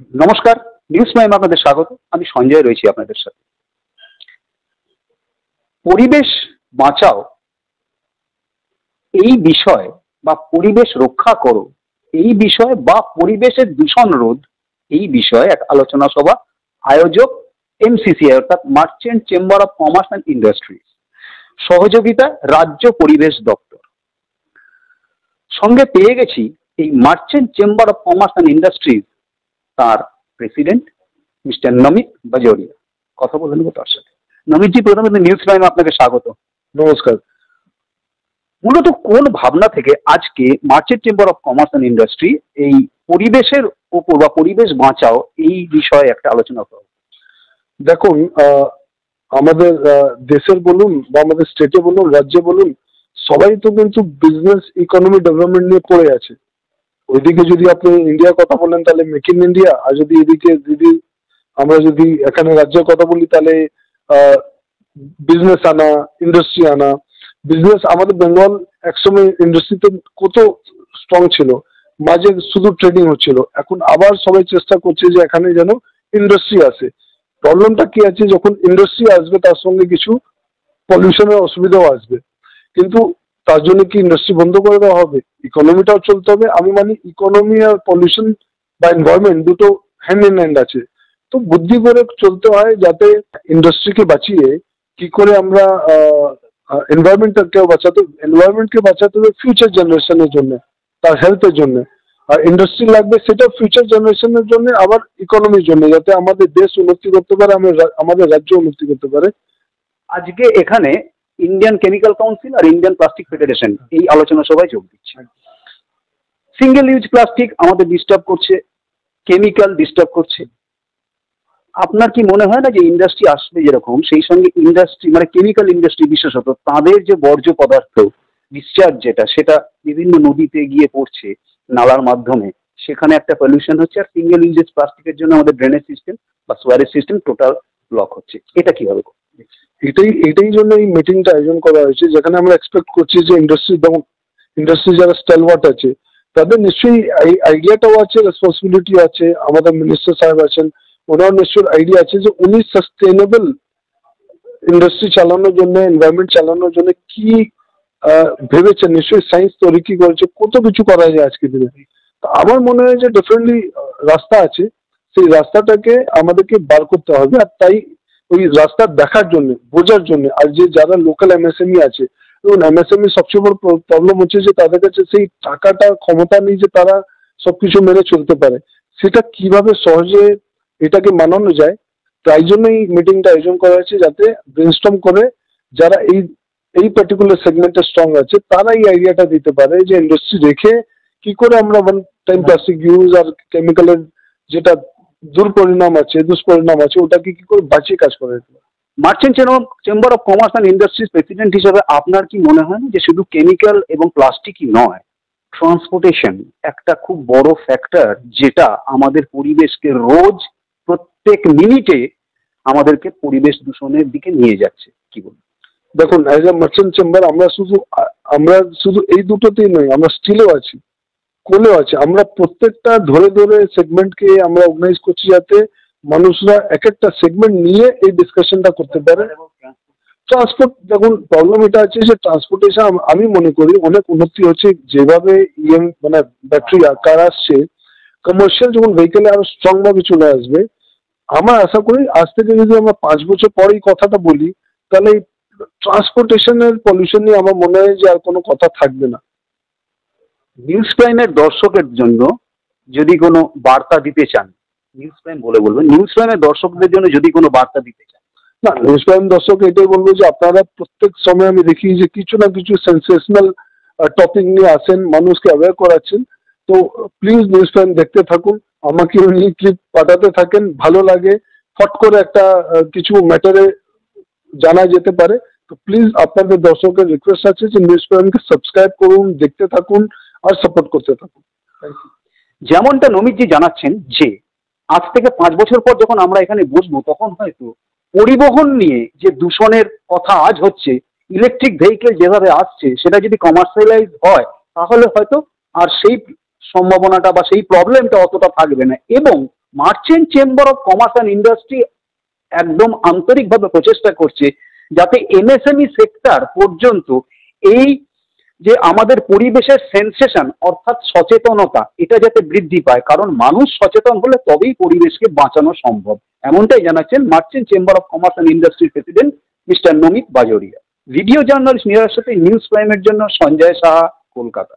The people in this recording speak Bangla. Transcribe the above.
নমস্কার, নিউজ প্রাইমে আপনাদের স্বাগত। আমি সঞ্জয় রয়েছি আপনাদের সাথে। পরিবেশ বাঁচাও এই বিষয় বা পরিবেশ রক্ষা করো এই বিষয় বা পরিবেশের দূষণ রোধ এই বিষয়ে এক আলোচনা সভা আয়োজক এমসিসিআই অর্থাৎ merchant chamber of commerce and industries, সহযোগিতা রাজ্য পরিবেশ দপ্তর। সঙ্গে পেয়ে গেছি এই merchant chamber of commerce and industries তার প্রেসিডেন্ট মিস্টার নমিত বাজোরিয়া। কথা বলে নেবো তার সাথে। নমিতজি, প্রথমে নিউজ প্রাইমে আপনাকে স্বাগত। নমস্কার। মূলত কোন ভাবনা থেকে আজকে merchant chamber of commerce and industry এই পরিবেশের উপর বা পরিবেশ বাঁচাও এই বিষয়ে একটা আলোচনা করো? দেখুন, আমাদের দেশের বলুন বা আমাদের স্টেটে বলুন, রাজ্যে বলুন, সবাই তো কিন্তু বিজনেস ইকোনমি ডেভেলপমেন্ট নিয়ে পড়ে আছে। ওইদিকে যদি আপনি ইন্ডিয়ার কথা বলেন তাহলে মেক ইন ইন্ডিয়া, আর যদি এদিকে আমরা যদি এখানে রাজ্যের কথা বলি তাহলে বিজনেস আনা, ইন্ডাস্ট্রি আনা। বিজনেস আমাদের বেঙ্গল একসময় ইন্ডাস্ট্রিতে কত স্ট্রং ছিল, মাঝে শুধু ট্রেডিং হচ্ছিল, এখন আবার সবাই চেষ্টা করছে যে এখানে যেন ইন্ডাস্ট্রি আসে। প্রবলেমটা কি আছে, যখন ইন্ডাস্ট্রি আসবে তার সঙ্গে কিছু পলিউশনের অসুবিধাও আসবে, কিন্তু তার জন্য কি ইন্ডাস্ট্রি বন্ধ করে দেওয়া হবে? ইকোনমিটাও চলতে হবে। আমি মানি ইকোনমি আর পলিউশন বা এনভায়রনমেন্ট দুটো হ্যান্ড ইন হ্যান্ড আছে, তো বুদ্ধি করে চলতে হয় যাতে ইন্ডাস্ট্রিকে বাঁচিয়ে কি করে আমরা এনভায়রনমেন্টকেও এনভায়রনমেন্টকে বাঁচাতে হবে ফিউচার জেনারেশনের জন্য, তার হেলথের জন্য। আর ইন্ডাস্ট্রি লাগবে সেটা ফিউচার জেনারেশনের জন্য, আবার ইকোনমির জন্য, যাতে আমাদের দেশ উন্নতি করতে পারে, আমাদের রাজ্য উন্নতি করতে পারে। আজকে এখানে ইন্ডিয়ান কেমিক্যাল কাউন্সিল আর ইন্ডিয়ান প্লাস্টিক ফেডারেশন এই আলোচনা সভায় যোগ দিচ্ছে। সিঙ্গেল ইউজ প্লাস্টিক আমাদের ডিস্টার্ব করছে, কেমিক্যাল ডিস্টার্ব করছে। আপনার কি মনে হয় না যে ইন্ডাস্ট্রি আসবে যেরকম, সেই সঙ্গে ইন্ডাস্ট্রি মানে কেমিক্যাল ইন্ডাস্ট্রি বিশেষত তাদের যে বর্জ্য পদার্থ ডিসচার্জ সেটা বিভিন্ন নদীতে গিয়ে পড়ছে নালার মাধ্যমে, সেখানে একটা পলিউশন হচ্ছে, আর সিঙ্গেল ইউজেস প্লাস্টিকের জন্য আমাদের ড্রেনেজ সিস্টেম বা সোয়ারেজ সিস্টেম টোটাল ব্লক হচ্ছে? এটা কিভাবে? এটাই জন্য এই মিটিংটা আয়োজন করা হয়েছে, যেখানে আমরা এক্সপেক্ট করছি যে ইন্ডাস্ট্রি যারা স্টলওয়ার্ট আছে তাদের নিশ্চয়ই এই আইডিয়াটাও আছে, রেসপন্সিবিলিটি আছে। আমাদের মিনিস্টার সাহেব আছেন, ওনার নিশ্চয়ই আইডিয়া আছে যে উনি সাস্টেনেবল ইন্ডাস্ট্রি চালানোর জন্য, এনভায়রনমেন্ট চালানোর জন্য কি ভেবেছেন। নিশ্চয়ই সায়েন্স তৈরি করেছে, কত কিছু করা যায় আজকের দিনে। তো আমার মনে হয় যে ডেফিনেটলি রাস্তা আছে, সেই রাস্তাটাকে আমাদেরকে বার করতে হবে। আর তাই ওই রাস্তা দেখার জন্য, বোঝার জন্য, আর যে যারা লোকাল এমএসএমই আছে, এবং এমএসএমই সবচেয়ে বড় প্রবলেম হচ্ছে যে তাদের কাছে সেই টাকাটা, ক্ষমতা নেই যে তারা সবকিছু মেনে চলতে পারে। সেটা কিভাবে সহজে এটাকে মানানো যায়, তাই জন্য এই মিটিংটা আয়োজন করা হয়েছে, যাতে ব্রেনস্টর্ম করে যারা এই পার্টিকুলার সেগমেন্টে স্ট্রং আছে তারা এই আইডিয়াটা দিতে পারে যে ইন্ডাস্ট্রি রেখে কি করে আমরা ওয়ান টাইম প্লাস্টিক ইউজ আর কেমিক্যালের যেটা দুষ্পরিণাম আছে ওটাকে কি করে বাঁচিয়ে কাজ করা যেতে পারে। Merchant chamber of commerce and industries president হিসেবে আপনার কি মনে হয় যে শুধু কেমিক্যাল এবং প্লাস্টিকই নয়, ট্রান্সপোর্টেশন একটা খুব বড় ফ্যাক্টর, যেটা আমাদের পরিবেশকে রোজ প্রত্যেক মিনিটে আমাদেরকে পরিবেশ দূষণের দিকে নিয়ে যাচ্ছে? কি বলুন? দেখুন, অ্যাজ এ মার্চেন্ট চেম্বার আমরা শুধু এই দুটোতেই নয়, আমরা স্টিলেও আছি, কোলেও আছে। আমরা প্রত্যেকটা ধরে ধরে সেগমেন্টকে আমরা অর্গানাইজ করছি, যাতে মানুষরা এক একটা সেগমেন্ট নিয়ে এই ডিসকাশনটা করতে পারে। ট্রান্সপোর্ট, দেখুন প্রবলেম এটা আছে যে ট্রান্সপোর্টেশন আমি মনে করি অনেক উন্নতি হচ্ছে, যেভাবে মানে ব্যাটারি কার আসছে, কমার্শিয়াল যখন ভেহিকেলে আরো স্ট্রং ভাবে চলে আসবে, আমরা আশা করি আজ থেকে যদি আমরা 5 বছর পরে এই কথাটা বলি, তাহলে এই ট্রান্সপোর্টেশনের পলিউশন নিয়ে আমার মনে হয় যে আর কোনো কথা থাকবে না। নিউজ প্রাইমের দর্শকের জন্য যদি কোনো বার্তা দিতে চান, নিউজ প্রাইম বলবেন, নিউজ প্রাইমের দর্শকদের জন্য যদি কোনো বার্তা দিতে চান? না, নিউজ প্রাইম দর্শক এটাই বলবো যে আপনারা প্রত্যেক সময় আমি দেখি যে কিছু না কিছু সেন্সেশনাল টপিক নিয়ে আসেন, মানুষকে অ্যাওয়্যার করাচ্ছেন। তো প্লিজ নিউজ প্রাইম দেখতে থাকুন, আমাকে উনি ক্লিপ পাঠাতে থাকেন, ভালো লাগে, ফট করে একটা কিছু ম্যাটারে জানা যেতে পারে। তো প্লিজ আপনাদের দর্শকের রিকোয়েস্ট আছে যে নিউজ প্রাইমকে সাবস্ক্রাইব করুন, দেখতে থাকুন আর সাপোর্ট করতে থাকুন। যেমনটা নমিতজি জানাচ্ছেন যে আজ থেকে 5 বছর পর যখন আমরা এখানে বসবো, তখন হয়তো পরিবহন নিয়ে যে দূষণের কথা আজ হচ্ছে, ইলেকট্রিক ভেহিকেল যেভাবে আসছে, সেটা যদি কমার্শিয়ালাইজ হয় তাহলে হয়তো আর সেই সম্ভাবনাটা বা সেই প্রবলেমটা অতটা থাকবে না, এবং merchant chamber of commerce and industry একদম আন্তরিকভাবে প্রচেষ্টা করছে যাতে এমএসএমই সেক্টর পর্যন্ত এই যে আমাদের পরিবেশের সেন্সেশন অর্থাৎ সচেতনতা এটা যাতে বৃদ্ধি পায়, কারণ মানুষ সচেতন হলে তবেই পরিবেশকে বাঁচানো সম্ভব, এমনটাই জানাচ্ছেন merchant chamber of commerce and ইন্ডাস্ট্রির president mister Namit Bajoria. Video journalist নীরার সাথে নিউজ প্রাইমের জন্য সঞ্জয় সাহা, কলকাতা।